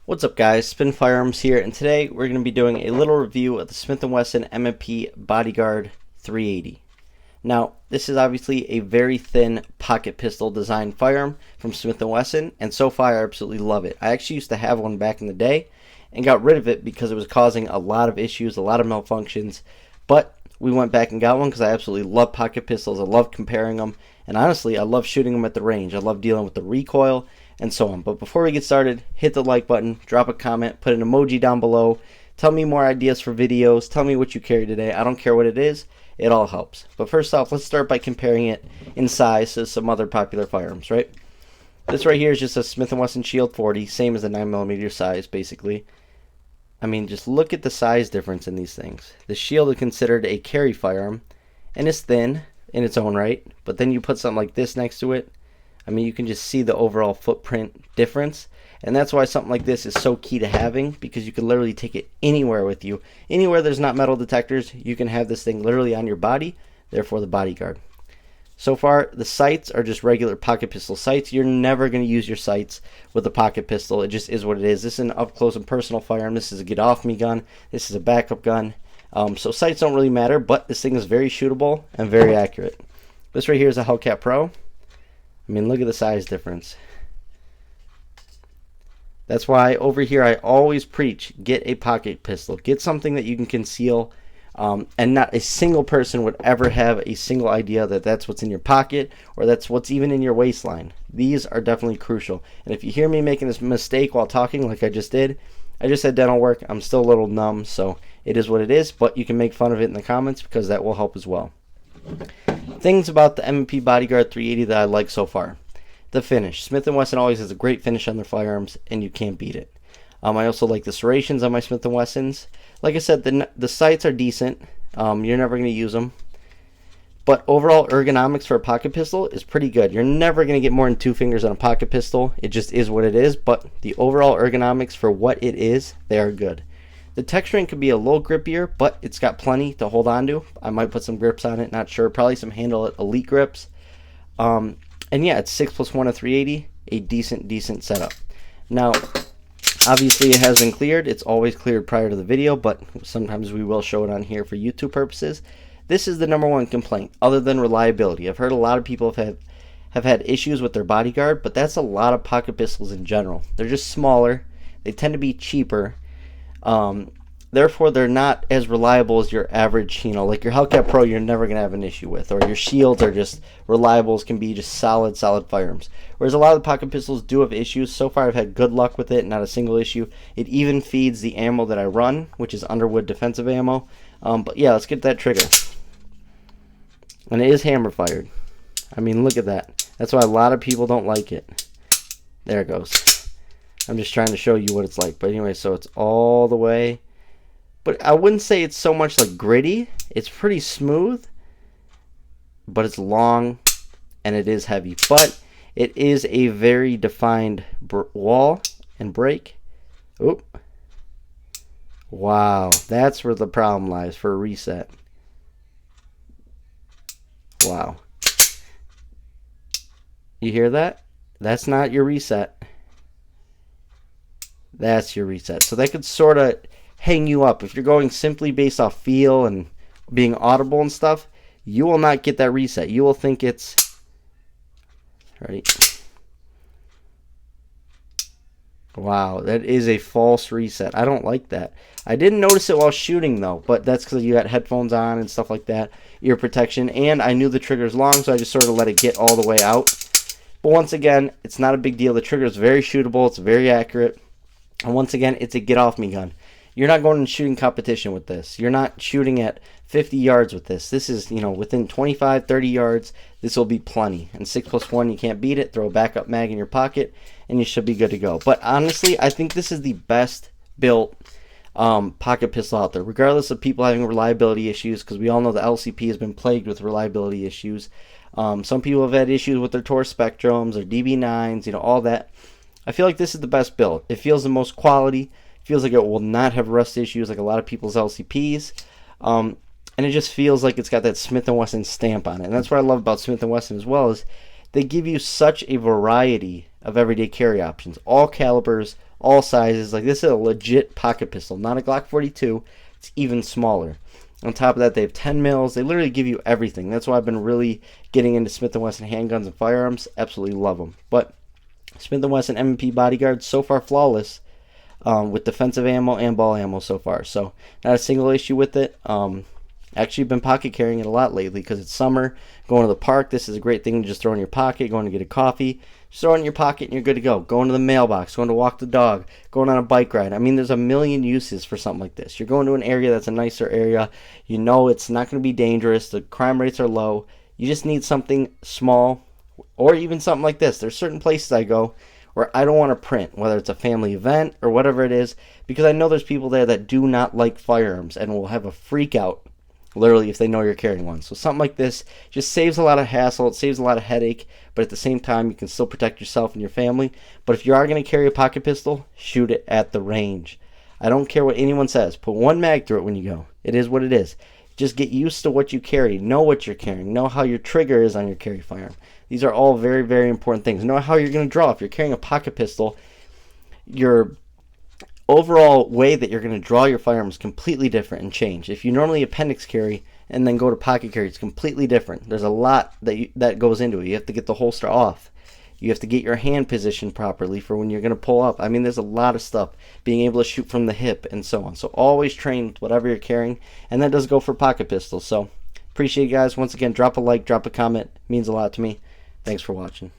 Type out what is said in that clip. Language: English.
What's up guys, Spin Firearms here, and today we're going to be doing a little review of the Smith & Wesson M&P Bodyguard 380. Now, this is obviously a very thin pocket pistol designed firearm from Smith & Wesson, and so far I absolutely love it. I actually used to have one back in the day and got rid of it because it was causing a lot of issues, a lot of malfunctions, but we went back and got one because I absolutely love pocket pistols. I love comparing them, and honestly, I love shooting them at the range. I love dealing with the recoil and so on. But before we get started, hit the like button, drop a comment, put an emoji down below, tell me more ideas for videos, tell me what you carry today. I don't care what it is, it all helps. But first off, let's start by comparing it in size to some other popular firearms, right? This right here is just a Smith & Wesson Shield 40, same as the 9mm size, basically. I mean, just look at the size difference in these things. The Shield is considered a carry firearm, and it's thin in its own right, but then you put something like this next to it, I mean, you can just see the overall footprint difference, and that's why something like this is so key to having, because you can literally take it anywhere with you. Anywhere there's not metal detectors, you can have this thing literally on your body, therefore the Bodyguard. So far, the sights are just regular pocket pistol sights. You're never going to use your sights with a pocket pistol. It just is what it is. This is an up-close and personal firearm. This is a get-off-me gun. This is a backup gun. So sights don't really matter, but this thing is very shootable and very accurate. This right here is a Hellcat Pro. I mean, look at the size difference. That's why over here I always preach, get a pocket pistol. Get something that you can conceal, and not a single person would ever have a single idea that that's what's in your pocket or that's what's even in your waistline. These are definitely crucial. And if you hear me making this mistake while talking like I just did, I just had dental work. I'm still a little numb, so it is what it is, but you can make fun of it in the comments because that will help as well. Things about the M&P Bodyguard 380 that I like so far. The finish. Smith & Wesson always has a great finish on their firearms, and you can't beat it. I also like the serrations on my Smith & Wessons. Like I said, the sights are decent. You're never going to use them. But overall ergonomics for a pocket pistol is pretty good. You're never going to get more than 2 fingers on a pocket pistol. It just is what it is. But the overall ergonomics for what it is, they are good. The texturing could be a little grippier, but it's got plenty to hold on to. I might put some grips on it, not sure. Probably some Handle Elite grips. And yeah, it's 6+1 of 380, a decent setup. Now, obviously it has been cleared. It's always cleared prior to the video, but sometimes we will show it on here for YouTube purposes. This is the #1 complaint, other than reliability. I've heard a lot of people have had issues with their Bodyguard, but that's a lot of pocket pistols in general. They're just smaller. They tend to be cheaper. Therefore, they're not as reliable as your average, like your Hellcat Pro, you're never going to have an issue with. Or your Shields are just reliable as can be, just solid firearms. Whereas a lot of the pocket pistols do have issues. So far, I've had good luck with it, not a single issue. It even feeds the ammo that I run, which is Underwood defensive ammo. But yeah, let's get that trigger. And it is hammer fired. I mean, look at that. That's why a lot of people don't like it. There it goes. I'm just trying to show you what it's like. But anyway, so it's all the way. But I wouldn't say it's so much like gritty. It's pretty smooth. But it's long. And it is heavy. But it is a very defined wall and break. Oop. Wow. That's where the problem lies for a reset. Wow. You hear that? That's not your reset. That's your reset. So that could sort of hang you up. If you're going simply based off feel and being audible and stuff, you will not get that reset. You will think it's... Ready? Wow, that is a false reset. I don't like that. I didn't notice it while shooting though, but that's because you had headphones on and stuff like that, ear protection, and I knew the trigger's long, so I just sort of let it get all the way out. But once again, it's not a big deal. The trigger is very shootable. It's very accurate. And once again, it's a get-off-me gun. You're not going in shooting competition with this. You're not shooting at 50 yards with this. This is, within 25, 30 yards, this will be plenty. And 6+1, you can't beat it. Throw a backup mag in your pocket, and you should be good to go. But honestly, I think this is the best built pocket pistol out there, regardless of people having reliability issues, because we all know the LCP has been plagued with reliability issues. Some people have had issues with their Taurus Spectrums, their DB9s, all that. I feel like this is the best build. It feels the most quality. Feels like it will not have rust issues like a lot of people's LCPs. And it just feels like it's got that Smith & Wesson stamp on it. And that's what I love about Smith & Wesson as well, is they give you such a variety of everyday carry options. All calibers, all sizes. Like, this is a legit pocket pistol, not a Glock 42. It's even smaller. On top of that, they have 10 mils. They literally give you everything. That's why I've been really getting into Smith & Wesson handguns and firearms. Absolutely love them. But Smith & Wesson M&P Bodyguard, so far flawless, with defensive ammo and ball ammo so far. So not a single issue with it. Actually been pocket carrying it a lot lately because it's summer. Going to the park, this is a great thing to just throw in your pocket. Going to get a coffee, just throw it in your pocket and you're good to go. Going to the mailbox, going to walk the dog, going on a bike ride. I mean, there's a million uses for something like this. You're going to an area that's a nicer area. You know it's not going to be dangerous. The crime rates are low. You just need something small, or even something like this. There's certain places I go where I don't want to print, whether it's a family event or whatever it is, because I know there's people there that do not like firearms and will have a freak out literally if they know you're carrying one. So something like this just saves a lot of hassle, it saves a lot of headache, but at the same time you can still protect yourself and your family. But if you are going to carry a pocket pistol, shoot it at the range. I don't care what anyone says. Put one mag through it when you go. It is what it is. Just get used to what you carry. Know what you're carrying. Know how your trigger is on your carry firearm. These are all very, very important things. Know how you're going to draw. If you're carrying a pocket pistol, your overall way that you're going to draw your firearm is completely different and change. If you normally appendix carry and then go to pocket carry, it's completely different. There's a lot that goes into it. You have to get the holster off. You have to get your hand positioned properly for when you're going to pull up. I mean, there's a lot of stuff. Being able to shoot from the hip and so on. So always train with whatever you're carrying. And that does go for pocket pistols. So appreciate you guys. Once again, drop a like, drop a comment. It means a lot to me. Thanks for watching.